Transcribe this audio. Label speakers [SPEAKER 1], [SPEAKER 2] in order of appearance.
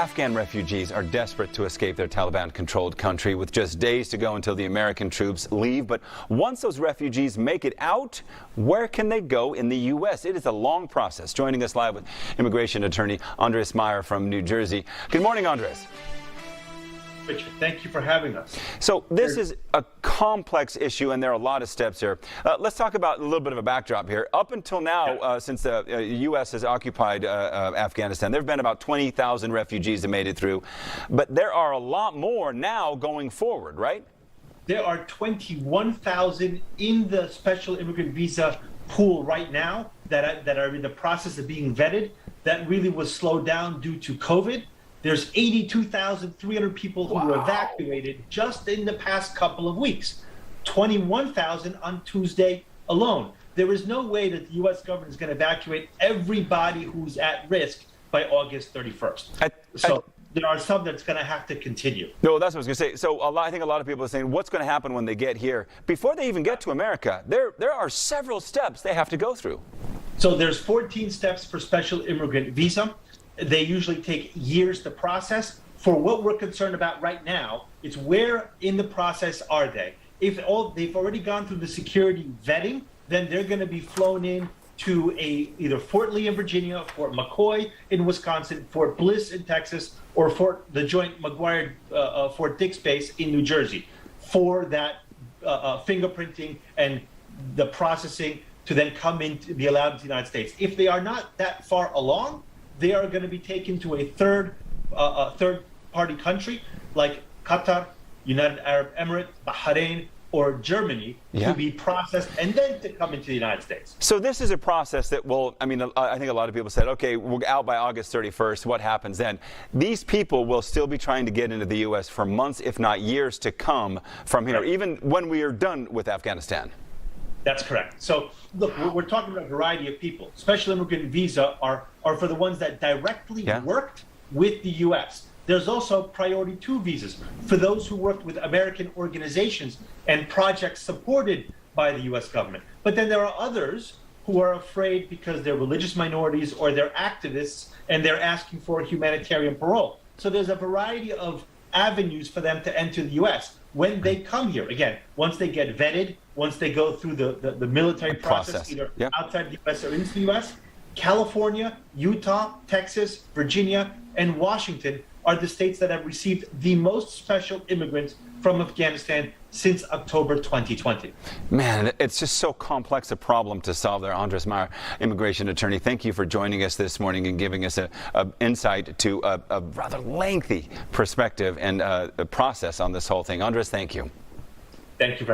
[SPEAKER 1] Afghan refugees are desperate to escape their Taliban-controlled country with just days to go until the American troops leave. But once those refugees make it out, where can they go in the U.S.? It is a long process. Joining us live with immigration attorney Andres Mejer from New Jersey. Good morning, Andres.
[SPEAKER 2] Richard, thank you for having us.
[SPEAKER 1] So this is a complex issue, and there are a lot of steps here. Let's talk about a little bit of a backdrop here. Up until now, since the U.S. has occupied Afghanistan, there have been about 20,000 refugees that made it through. But there are a lot more now going forward, right?
[SPEAKER 2] There are 21,000 in the special immigrant visa pool right now that are in the process of being vetted. That really was slowed down due to COVID. There's 82,300 people who were evacuated just in the past couple of weeks, 21,000 on Tuesday alone. There is no way that the U.S. government is going to evacuate everybody who's at risk by August 31st. There are some that's going to have to continue.
[SPEAKER 1] No, that's what I was going to say. So I think a lot of people are saying, what's going to happen when they get here? Before they even get to America, there are several steps they have to go through.
[SPEAKER 2] So there's 14 steps for special immigrant visa. They usually take years to process. For what we're concerned about right now, it's where in the process are they? If they've already gone through the security vetting, then they're going to be flown in to either Fort Lee in Virginia, Fort McCoy in Wisconsin, Fort Bliss in Texas, or the joint McGuire Fort Dix base in New Jersey for that fingerprinting and the processing to then come in to be allowed into the United States. If they are not that far along, they are going to be taken to a third-party country like Qatar, United Arab Emirates, Bahrain, or Germany to be processed and then to come into the United States.
[SPEAKER 1] So this is a process that will, I think a lot of people said, okay, we're out by August 31st. What happens then? These people will still be trying to get into the U.S. for months, if not years to come from here, even when we are done with Afghanistan.
[SPEAKER 2] That's correct. So, look, we're talking about a variety of people. Special immigrant visa are for the ones that directly worked with the U.S. There's also priority 2 visas for those who worked with American organizations and projects supported by the U.S. government. But then there are others who are afraid because they're religious minorities or they're activists and they're asking for humanitarian parole. So there's a variety of avenues for them to enter the U.S. when they come here. Again, once they get vetted, once they go through the military process either outside the U.S. or into the U.S., California, Utah, Texas, Virginia, and Washington are the states that have received the most special immigrants from Afghanistan since October 2020.
[SPEAKER 1] Man, it's just so complex a problem to solve there. Andres Mejer, immigration attorney, thank you for joining us this morning and giving us an insight to a rather lengthy perspective and a process on this whole thing. Andres, thank you.
[SPEAKER 2] Thank you very much.